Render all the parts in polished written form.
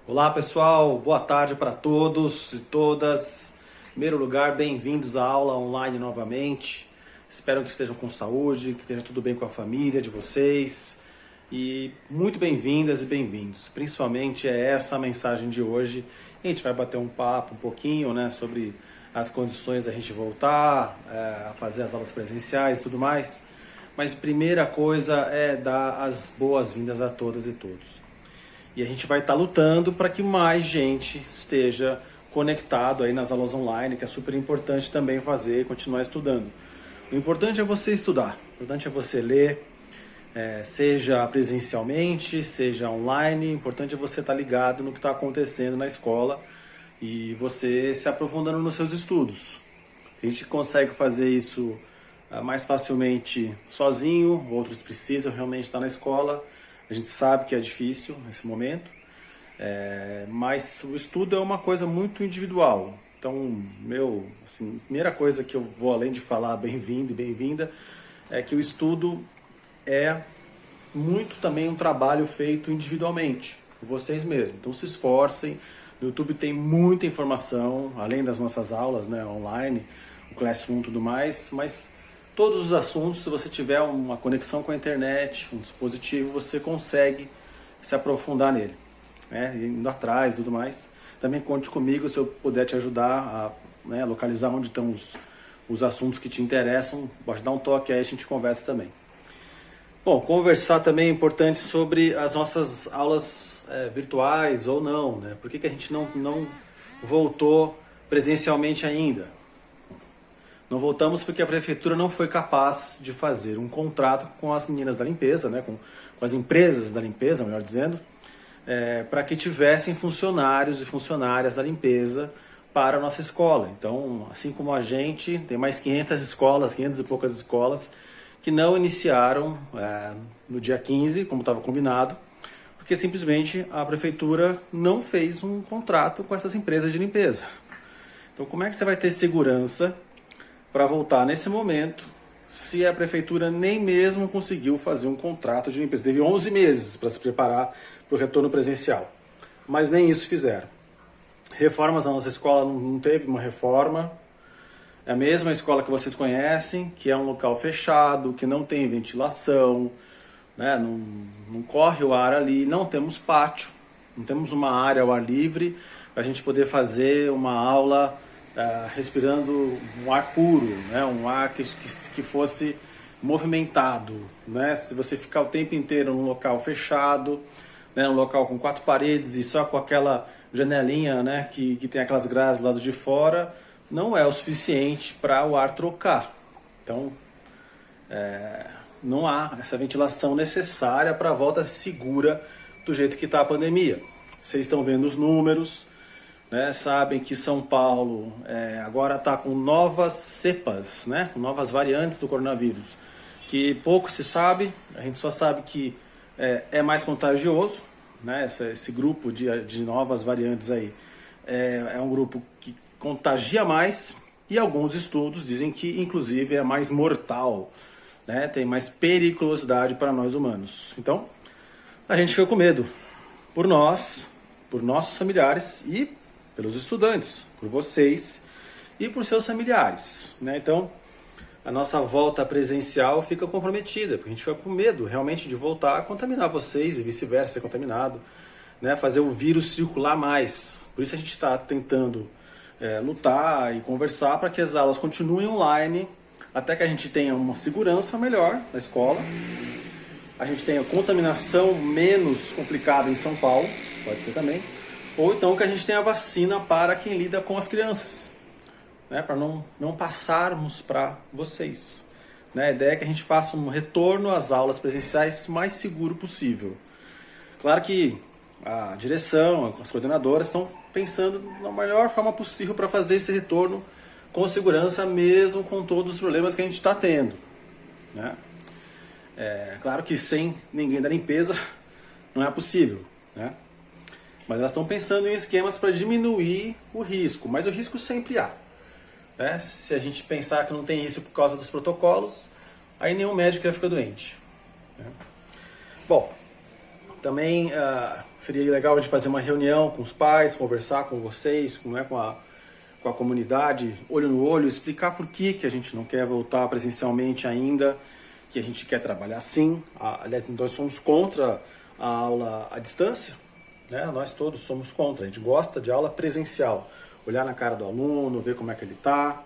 Olá pessoal, boa tarde para todos e todas. Em primeiro lugar, bem-vindos à aula online novamente. Espero que estejam com saúde, que esteja tudo bem com a família de vocês. E muito bem-vindas e bem-vindos. Principalmente é essa a mensagem de hoje. A gente vai bater um papo um pouquinho, né, sobre as condições da gente voltar a fazer as aulas presenciais e tudo mais. Mas primeira coisa é dar as boas-vindas a todas e todos. E a gente vai estar lutando para que mais gente esteja conectado aí nas aulas online, que é super importante também fazer e continuar estudando. O importante é você estudar, o importante é você ler, seja presencialmente, seja online, o importante é você estar ligado no que está acontecendo na escola e você se aprofundando nos seus estudos. A gente consegue fazer isso mais facilmente sozinho, outros precisam realmente estar na escola. A gente sabe que é difícil nesse momento, mas o estudo é uma coisa muito individual. Então, primeira coisa que eu vou, além de falar bem-vindo e bem-vinda, é que o estudo é muito também um trabalho feito individualmente, por vocês mesmos. Então se esforcem, no YouTube tem muita informação, além das nossas aulas, né, online, o Classroom e tudo mais, mas todos os assuntos, se você tiver uma conexão com a internet, um dispositivo, você consegue se aprofundar nele, né? Indo atrás e tudo mais. Também conte comigo se eu puder te ajudar a localizar onde estão os assuntos que te interessam. Pode dar um toque aí, a gente conversa também. Bom, conversar também é importante sobre as nossas aulas virtuais ou não, né? Por que a gente não voltou presencialmente ainda? Não voltamos porque a prefeitura não foi capaz de fazer um contrato com as meninas da limpeza, né, com as empresas da limpeza, melhor dizendo, para que tivessem funcionários e funcionárias da limpeza para a nossa escola. Então, assim como a gente, tem mais 500 escolas, 500 e poucas escolas, que não iniciaram no dia 15, como estava combinado, porque simplesmente a prefeitura não fez um contrato com essas empresas de limpeza. Então, como é que você vai ter segurança para voltar nesse momento, se a prefeitura nem mesmo conseguiu fazer um contrato de limpeza? Teve 11 meses para se preparar para o retorno presencial, mas nem isso fizeram. Reformas na nossa escola não teve uma reforma, é a mesma escola que vocês conhecem, que é um local fechado, que não tem ventilação, né? Não corre o ar ali, não temos pátio, não temos uma área ao ar livre para a gente poder fazer uma aula respirando um ar puro, né? Um ar que fosse movimentado, né? Se você ficar o tempo inteiro num local fechado, né? Um local com 4 paredes e só com aquela janelinha, né? que tem aquelas grades do lado de fora, não é o suficiente para o ar trocar. Então, não há essa ventilação necessária para a volta segura do jeito que está a pandemia. Vocês estão vendo os números, né? Sabem que São Paulo agora está com novas cepas, né? Com novas variantes do coronavírus, que pouco se sabe, a gente só sabe que é mais contagioso, né? Esse grupo de novas variantes aí é um grupo que contagia mais e alguns estudos dizem que inclusive é mais mortal, né? Tem mais periculosidade para nós humanos. Então a gente fica com medo por nós, por nossos familiares e pelos estudantes, por vocês e por seus familiares, né? Então, a nossa volta presencial fica comprometida, porque a gente fica com medo realmente de voltar a contaminar vocês e vice-versa, ser contaminado, né? Fazer o vírus circular mais. Por isso a gente está tentando lutar e conversar para que as aulas continuem online, até que a gente tenha uma segurança melhor na escola, a gente tenha contaminação menos complicada em São Paulo, pode ser também, ou então que a gente tenha vacina para quem lida com as crianças, né? Para não passarmos para vocês, né? A ideia é que a gente faça um retorno às aulas presenciais mais seguro possível. Claro que a direção, as coordenadoras estão pensando na melhor forma possível para fazer esse retorno com segurança, mesmo com todos os problemas que a gente está tendo, né? Claro que sem ninguém da limpeza não é possível, né? Mas elas estão pensando em esquemas para diminuir o risco, mas o risco sempre há, né? Se a gente pensar que não tem isso por causa dos protocolos, aí nenhum médico vai ficar doente, né? Bom, Também seria legal de fazer uma reunião com os pais, conversar com vocês, com a comunidade, olho no olho, explicar por que a gente não quer voltar presencialmente ainda, que a gente quer trabalhar sim. Aliás, nós somos contra a aula à distância, né? Nós todos somos contra, a gente gosta de aula presencial, olhar na cara do aluno, ver como é que ele está,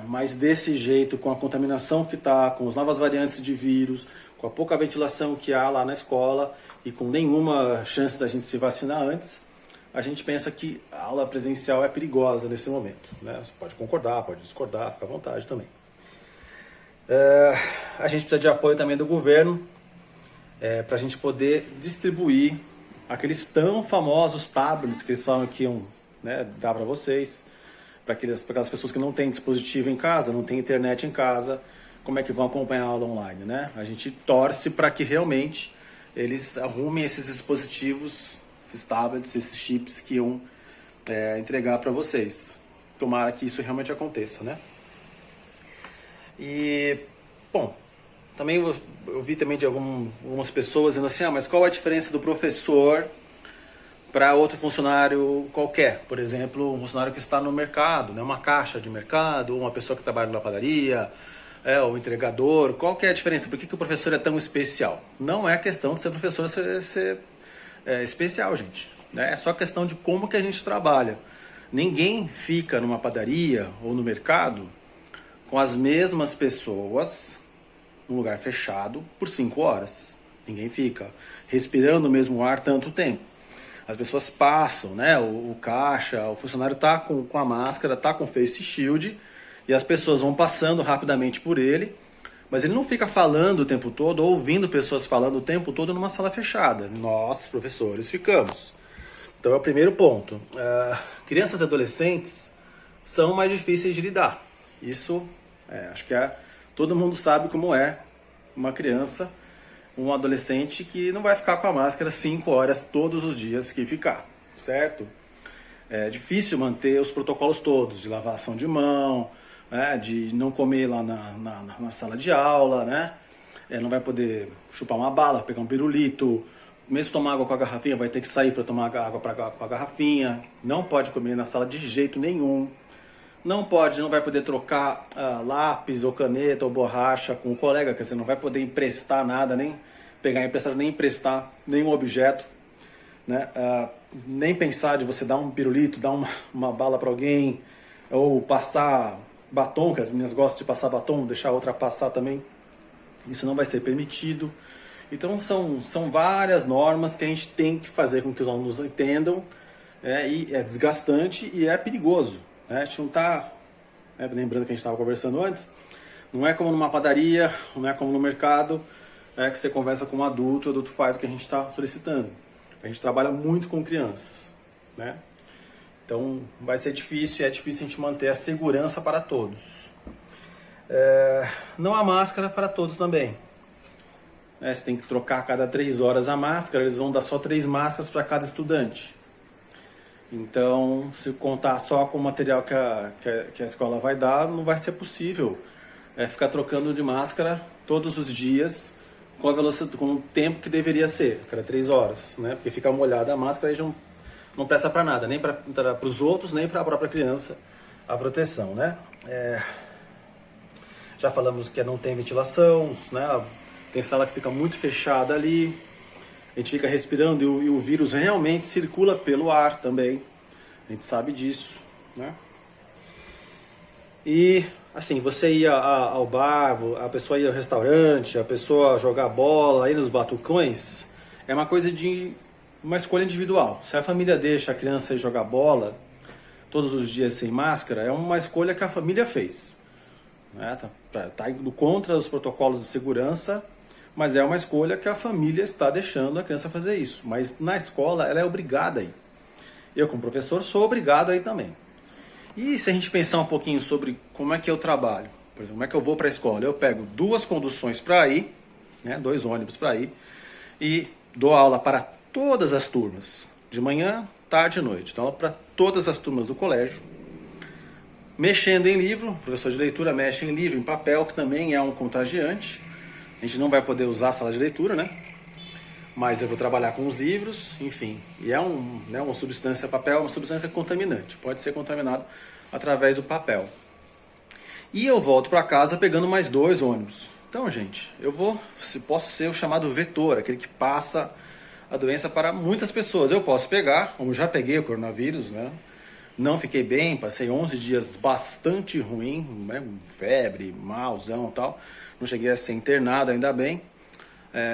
mas desse jeito, com a contaminação que está, com as novas variantes de vírus, com a pouca ventilação que há lá na escola e com nenhuma chance da gente se vacinar antes, a gente pensa que a aula presencial é perigosa nesse momento, né? Você pode concordar, pode discordar, fica à vontade também. A gente precisa de apoio também do governo para a gente poder distribuir aqueles tão famosos tablets que eles falam que iam, né, dar para vocês, para aquelas pessoas que não têm dispositivo em casa, não têm internet em casa, como é que vão acompanhar a aula online, né? A gente torce para que realmente eles arrumem esses dispositivos, esses tablets, esses chips que iam entregar para vocês. Tomara que isso realmente aconteça, né? E, bom, também eu vi também de algumas pessoas dizendo assim, mas qual a diferença do professor para outro funcionário qualquer? Por exemplo, um funcionário que está no mercado, né? Uma caixa de mercado, uma pessoa que trabalha na padaria, o entregador. Qual que é a diferença? Por que o professor é tão especial? Não é questão de ser professor ser especial, gente, né? É só questão de como que a gente trabalha. Ninguém fica numa padaria ou no mercado com as mesmas pessoas num lugar fechado por 5 horas. Ninguém fica respirando o mesmo ar tanto tempo. As pessoas passam, né? O caixa, o funcionário está com a máscara, está com face shield, e as pessoas vão passando rapidamente por ele, mas ele não fica falando o tempo todo, ou ouvindo pessoas falando o tempo todo numa sala fechada. Nós, professores, ficamos. Então é o primeiro ponto. Crianças e adolescentes são mais difíceis de lidar. Isso, acho que todo mundo sabe como é uma criança, um adolescente que não vai ficar com a máscara 5 horas todos os dias que ficar, certo? É difícil manter os protocolos todos, de lavação de mão, né, de não comer lá na sala de aula, né? Não vai poder chupar uma bala, pegar um pirulito, mesmo tomar água com a garrafinha, vai ter que sair para tomar água com a garrafinha, não pode comer na sala de jeito nenhum, não vai poder trocar lápis ou caneta ou borracha com o colega, quer dizer, não vai poder emprestar nada, nem pegar emprestado, nem emprestar nenhum objeto, né? Nem pensar de você dar um pirulito, dar uma bala para alguém, ou passar batom, que as meninas gostam de passar batom, deixar a outra passar também, isso não vai ser permitido. Então são várias normas que a gente tem que fazer com que os alunos entendam, e é desgastante e é perigoso, né? A gente não está, lembrando que a gente estava conversando antes, não é como numa padaria, não é como no mercado, que você conversa com um adulto, o adulto faz o que a gente está solicitando. A gente trabalha muito com crianças, né? Então vai ser difícil, é difícil a gente manter a segurança para todos. Não há máscara para todos também. Você tem que trocar a cada 3 horas a máscara, eles vão dar só 3 máscaras para cada estudante. Então, se contar só com o material que a escola vai dar, não vai ser possível ficar trocando de máscara todos os dias com a velocidade, com o tempo que deveria ser, cada 3 horas, né? Porque fica molhada a máscara e não presta para nada, nem para os outros, nem para a própria criança, a proteção, né? Já falamos que não tem ventilação, né? Tem sala que fica muito fechada ali, a gente fica respirando e o vírus realmente circula pelo ar também, a gente sabe disso, né? E assim, você ia ao bar, a pessoa ia ao restaurante, a pessoa jogar bola, ir nos batucões, é uma coisa de uma escolha individual. Se a família deixa a criança ir jogar bola todos os dias sem máscara, é uma escolha que a família fez, né? Tá indo contra os protocolos de segurança, mas é uma escolha que a família está deixando a criança fazer isso. Mas na escola ela é obrigada a ir. Eu, como professor, sou obrigado a ir também. E se a gente pensar um pouquinho sobre como é que eu trabalho, por exemplo, como é que eu vou para a escola? Eu pego 2 conduções para ir, né, 2 ônibus para ir, e dou aula para todas as turmas, de manhã, tarde e noite. Dou aula para todas as turmas do colégio, mexendo em livro, o professor de leitura mexe em livro, em papel, que também é um contagiante. A gente não vai poder usar a sala de leitura, né? mas eu vou trabalhar com os livros, enfim. E é uma substância, papel é uma substância contaminante, pode ser contaminado através do papel. E eu volto para casa pegando mais 2 ônibus. Então, gente, posso ser o chamado vetor, aquele que passa a doença para muitas pessoas. Eu posso pegar, como já peguei o coronavírus, né? Não fiquei bem, passei 11 dias bastante ruim, né? Febre, malzão e tal. Não cheguei a ser internado, ainda bem,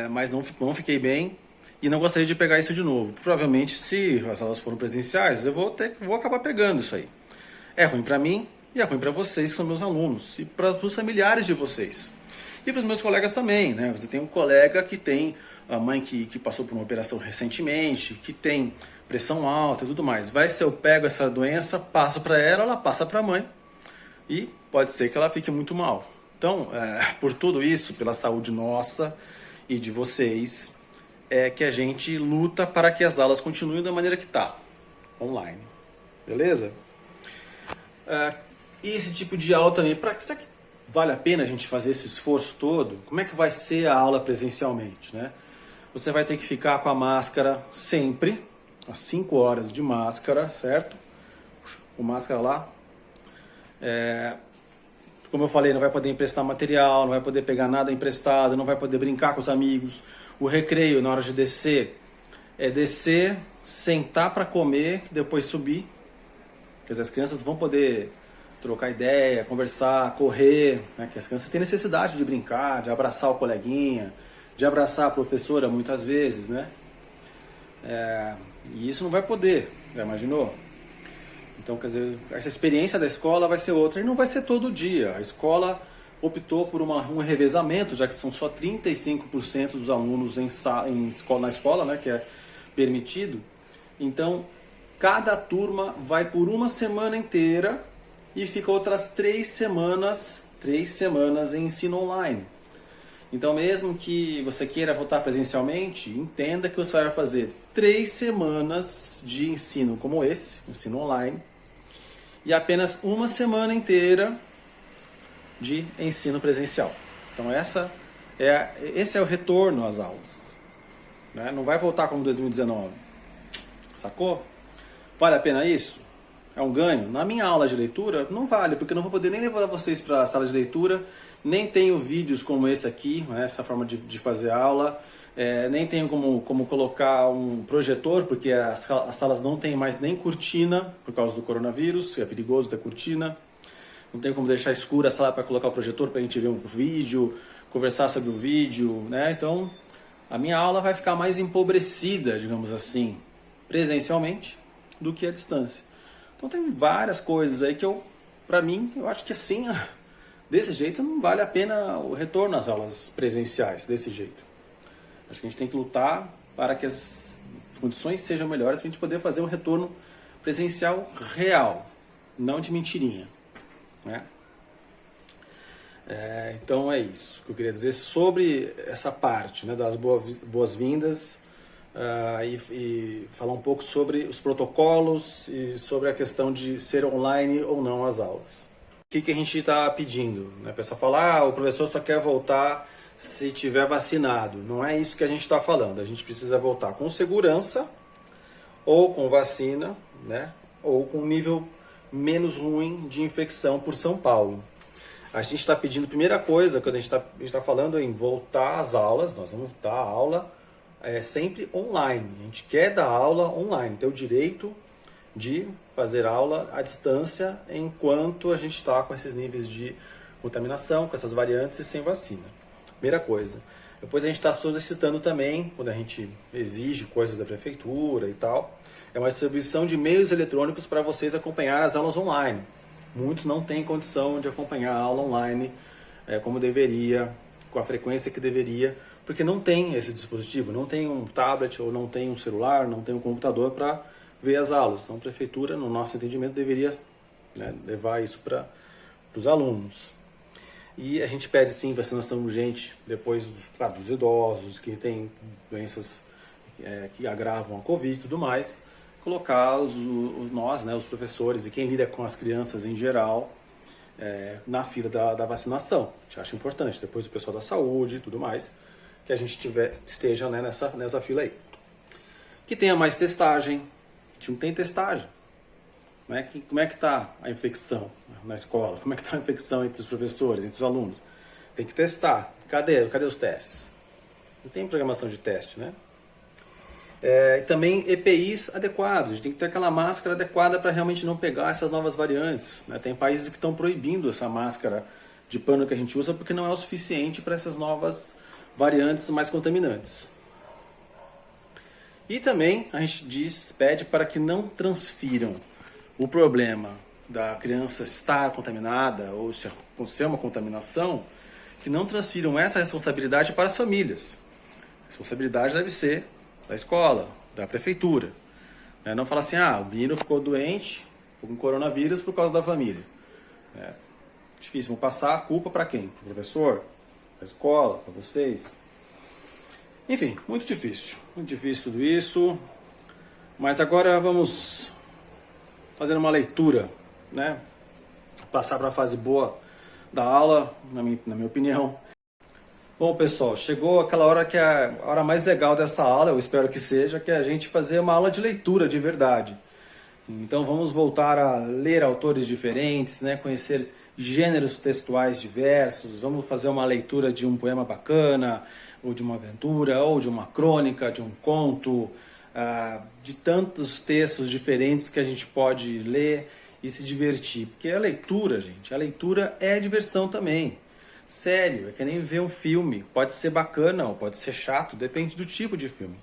mas não fiquei bem e não gostaria de pegar isso de novo. Provavelmente, se as aulas foram presenciais, eu vou acabar pegando isso aí. É ruim para mim e é ruim para vocês, que são meus alunos, e para os familiares de vocês. E para os meus colegas também, né? Você tem um colega que tem a mãe que passou por uma operação recentemente, que tem pressão alta e tudo mais. Vai se eu pego essa doença, passo para ela passa para a mãe e pode ser que ela fique muito mal. Então, por tudo isso, pela saúde nossa e de vocês, é que a gente luta para que as aulas continuem da maneira que está, online. Beleza? E esse tipo de aula também, será que vale a pena a gente fazer esse esforço todo? Como é que vai ser a aula presencialmente, né? Você vai ter que ficar com a máscara sempre, às 5 horas de máscara, certo? Com máscara lá. Como eu falei, não vai poder emprestar material, não vai poder pegar nada emprestado, não vai poder brincar com os amigos. O recreio, na hora de descer, é descer, sentar para comer, depois subir. Quer dizer, as crianças vão poder trocar ideia, conversar, correr, né? Que as crianças têm necessidade de brincar, de abraçar o coleguinha, de abraçar a professora muitas vezes, né? E isso não vai poder, já imaginou? Então, quer dizer, essa experiência da escola vai ser outra, e não vai ser todo dia. A escola optou por um revezamento, já que são só 35% dos alunos na escola, né, que é permitido. Então, cada turma vai por uma semana inteira e fica outras 3 semanas em ensino online. Então, mesmo que você queira voltar presencialmente, entenda que você vai fazer 3 semanas de ensino como esse, ensino online, e apenas uma semana inteira de ensino presencial. Então, esse é o retorno às aulas, né? Não vai voltar como 2019. Sacou? Vale a pena isso? É um ganho? Na minha aula de leitura, não vale, porque eu não vou poder nem levar vocês para a sala de leitura, nem tenho vídeos como esse aqui, né, essa forma de fazer aula, nem tenho como colocar um projetor, porque as salas não tem mais nem cortina, por causa do coronavírus, é perigoso ter cortina. Não tem como deixar escura a sala para colocar o projetor para a gente ver um vídeo, conversar sobre o vídeo, né? Então, a minha aula vai ficar mais empobrecida, digamos assim, presencialmente, do que à distância. Então tem várias coisas aí que para mim, eu acho que assim, desse jeito não vale a pena o retorno às aulas presenciais, desse jeito. Acho que a gente tem que lutar para que as condições sejam melhores para a gente poder fazer um retorno presencial real, não de mentirinha, né? Então é isso que eu queria dizer sobre essa parte, né, das boas-vindas. E falar um pouco sobre os protocolos e sobre a questão de ser online ou não as aulas. O que a gente está pedindo? Né? O pessoal fala, o professor só quer voltar se tiver vacinado. Não é isso que a gente está falando. A gente precisa voltar com segurança, ou com vacina, né? Ou com um nível menos ruim de infecção por São Paulo. A gente está pedindo, primeira coisa, quando a gente está falando em voltar às aulas, nós vamos voltar à aula sempre online. A gente quer dar aula online, ter o direito de fazer aula à distância enquanto a gente está com esses níveis de contaminação, com essas variantes e sem vacina. Primeira coisa. Depois a gente está solicitando também, quando a gente exige coisas da prefeitura e tal, é uma distribuição de meios eletrônicos para vocês acompanhar as aulas online. Muitos não têm condição de acompanhar a aula online como deveria, com a frequência que deveria, porque não tem esse dispositivo, não tem um tablet, ou não tem um celular, não tem um computador para ver as aulas. Então a prefeitura, no nosso entendimento, deveria, né, levar isso para os alunos. E a gente pede sim vacinação urgente depois, claro, dos idosos, que têm doenças que agravam a Covid e tudo mais, colocar nós, né, os professores e quem lida com as crianças em geral, na fila da vacinação. A gente acha importante, depois o pessoal da saúde e tudo mais. que a gente esteja, né, nessa fila aí. Que tenha mais testagem. A gente não tem testagem. Como é que está a infecção na escola? Como é que está a infecção entre os professores, entre os alunos? Tem que testar. Cadê os testes? Não tem programação de teste, né? E também EPIs adequados. A gente tem que ter aquela máscara adequada para realmente não pegar essas novas variantes, né? Tem países que estão proibindo essa máscara de pano que a gente usa porque não é o suficiente para essas novas variantes mais contaminantes. E também a gente pede para que não transfiram o problema da criança estar contaminada ou ser uma contaminação, que não transfiram essa responsabilidade para as famílias. A responsabilidade deve ser da escola, da prefeitura. Não falar assim, o menino ficou doente com coronavírus por causa da família. Difícil, vão passar a culpa para quem? Para o professor? Para a escola? Para vocês? Enfim, muito difícil tudo isso. Mas agora vamos fazer uma leitura, né? Passar para a fase boa da aula, na minha opinião. Bom, pessoal, chegou aquela hora que é a hora mais legal dessa aula, eu espero que seja, que é a gente fazer uma aula de leitura de verdade. Então vamos voltar a ler autores diferentes, né? Conhecer gêneros textuais diversos, vamos fazer uma leitura de um poema bacana, ou de uma aventura, ou de uma crônica, de um conto, de tantos textos diferentes que a gente pode ler e se divertir. Porque a leitura, gente, a leitura é diversão também. Sério, é que nem ver um filme. Pode ser bacana ou pode ser chato, depende do tipo de filme.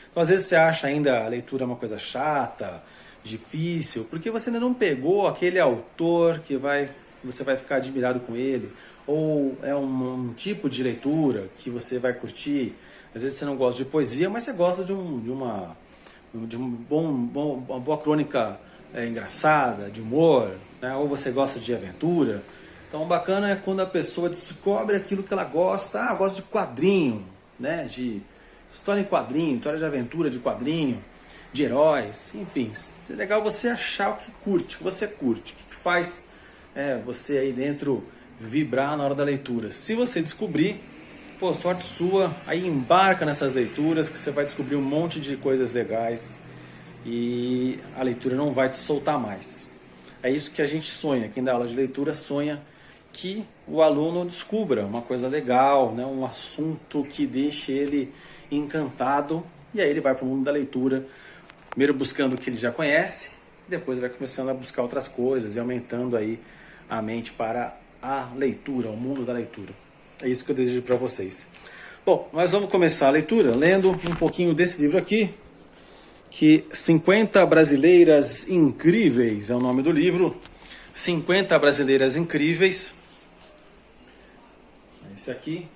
Então, às vezes você acha ainda a leitura uma coisa chata, difícil, porque você ainda não pegou aquele autor que você vai ficar admirado com ele, ou é um tipo de leitura que você vai curtir. Às vezes você não gosta de poesia, mas você gosta de uma boa crônica engraçada, de humor, né? Ou você gosta de aventura. Então, bacana é quando a pessoa descobre aquilo que ela gosta. Eu gosto de quadrinho, né? De história em quadrinho, história de aventura de quadrinho, de heróis, enfim. É legal você achar o que curte, o que você curte, o que faz você aí dentro vibrar na hora da leitura. Se você descobrir, sorte sua, aí embarca nessas leituras que você vai descobrir um monte de coisas legais e a leitura não vai te soltar mais. É isso que a gente sonha, quem dá aula de leitura sonha que o aluno descubra uma coisa legal, né? Um assunto que deixe ele encantado, e aí ele vai para o mundo da leitura, primeiro buscando o que ele já conhece, depois vai começando a buscar outras coisas e aumentando aí a mente para a leitura, o mundo da leitura. É isso que eu desejo para vocês. Bom, nós vamos começar a leitura lendo um pouquinho desse livro aqui, que 50 Brasileiras Incríveis é o nome do livro. 50 Brasileiras Incríveis. Esse aqui.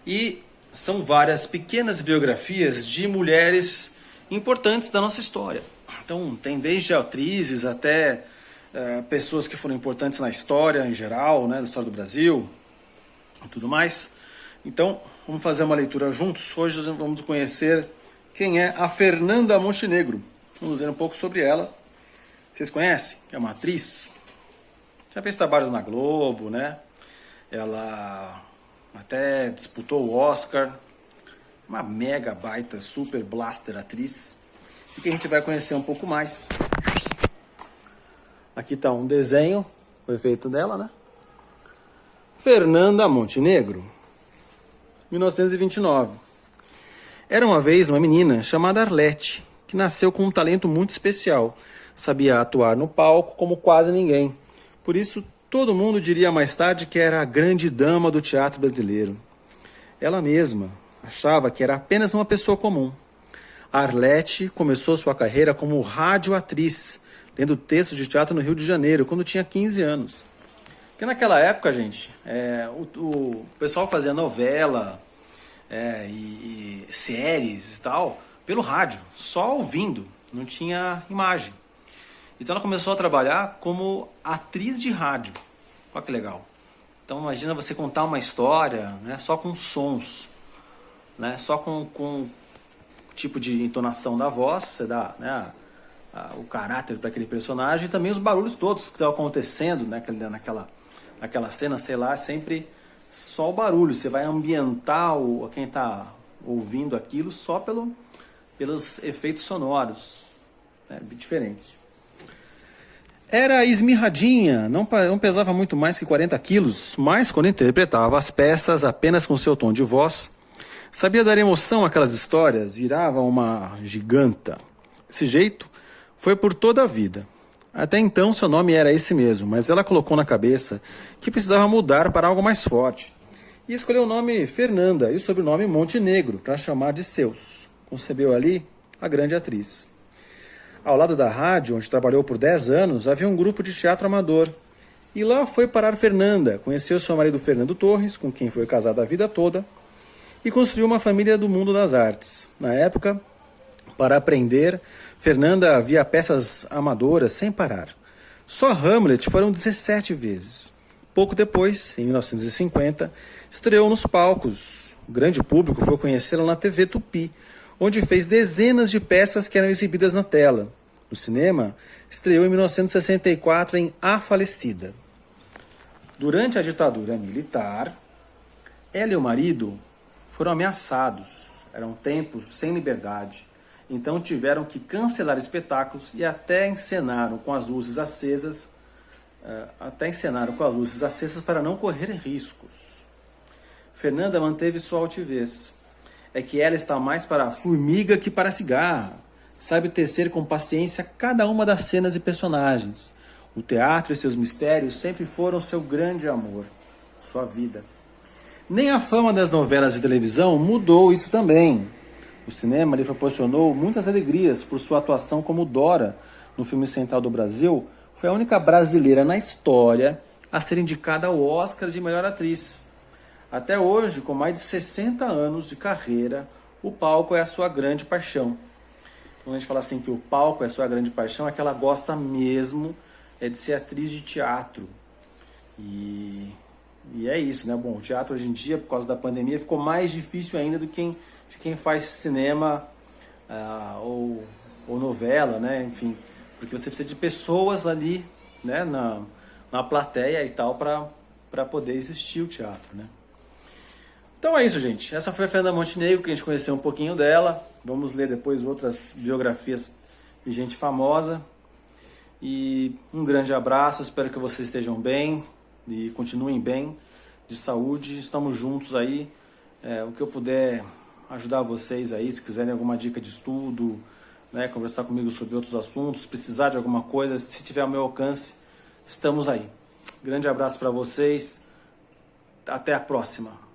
E são várias pequenas biografias de mulheres importantes da nossa história. Então, tem desde atrizes até pessoas que foram importantes na história em geral, né, na história do Brasil e tudo mais. Então, vamos fazer uma leitura juntos. Hoje vamos conhecer quem é a Fernanda Montenegro. Vamos ver um pouco sobre ela. Vocês conhecem? É uma atriz. Já fez trabalhos na Globo, né? Ela até disputou o Oscar. Uma mega baita, super blaster atriz. E que a gente vai conhecer um pouco mais. Aqui está um desenho, foi feito dela, né? Fernanda Montenegro, 1929. Era uma vez uma menina chamada Arlete, que nasceu com um talento muito especial. Sabia atuar no palco como quase ninguém. Por isso, todo mundo diria mais tarde que era a grande dama do teatro brasileiro. Ela mesma achava que era apenas uma pessoa comum. Arlete começou sua carreira como radioatriz, lendo textos de teatro no Rio de Janeiro, quando tinha 15 anos. Porque naquela época, gente, o pessoal fazia novela e séries e tal pelo rádio, só ouvindo, não tinha imagem. Então ela começou a trabalhar como atriz de rádio. Olha que legal. Então imagina você contar uma história, né, só com sons, né, só com tipo de entonação da voz, você dá, né, o caráter para aquele personagem e também os barulhos todos que estão acontecendo, né, naquela cena, sei lá, sempre só o barulho, você vai ambientar quem está ouvindo aquilo só pelos efeitos sonoros. É bem diferente. Era esmirradinha, não pesava muito mais que 40 quilos, mas quando interpretava as peças apenas com seu tom de voz, sabia dar emoção àquelas histórias, virava uma giganta. Desse jeito, foi por toda a vida. Até então seu nome era esse mesmo, mas ela colocou na cabeça que precisava mudar para algo mais forte. E escolheu o nome Fernanda e o sobrenome Montenegro para chamar de seus. Concebeu ali a grande atriz. Ao lado da rádio, onde trabalhou por 10 anos, havia um grupo de teatro amador. E lá foi parar Fernanda, conheceu seu marido Fernando Torres, com quem foi casada a vida toda, e construiu uma família do mundo das artes. Na época, para aprender, Fernanda via peças amadoras sem parar. Só Hamlet foram 17 vezes. Pouco depois, em 1950, estreou nos palcos. O grande público foi conhecê-la na TV Tupi, onde fez dezenas de peças que eram exibidas na tela. No cinema, estreou em 1964 em A Falecida. Durante a ditadura militar, ela e o marido foram ameaçados. Eram tempos sem liberdade. Então tiveram que cancelar espetáculos e até encenaram com as luzes acesas para não correr riscos. Fernanda manteve sua altivez. É que ela está mais para a formiga que para a cigarra. Sabe tecer com paciência cada uma das cenas e personagens. O teatro e seus mistérios sempre foram seu grande amor, sua vida. Nem a fama das novelas de televisão mudou isso também. O cinema lhe proporcionou muitas alegrias por sua atuação como Dora no filme Central do Brasil. Foi a única brasileira na história a ser indicada ao Oscar de melhor atriz. Até hoje, com mais de 60 anos de carreira, o palco é a sua grande paixão. Quando a gente fala assim que o palco é a sua grande paixão, é que ela gosta mesmo de ser atriz de teatro. E é isso, né? Bom, o teatro hoje em dia, por causa da pandemia, ficou mais difícil ainda do que quem faz cinema ou novela, né? Enfim, porque você precisa de pessoas ali, né? Na plateia e tal, para poder existir o teatro, né? Então é isso, gente. Essa foi a Fernanda Montenegro, que a gente conheceu um pouquinho dela. Vamos ler depois outras biografias de gente famosa. E um grande abraço, espero que vocês estejam bem e continuem bem, de saúde. Estamos juntos aí. O que eu puder ajudar vocês aí, se quiserem alguma dica de estudo, né, conversar comigo sobre outros assuntos, precisar de alguma coisa, se tiver ao meu alcance, estamos aí. Grande abraço para vocês. Até a próxima.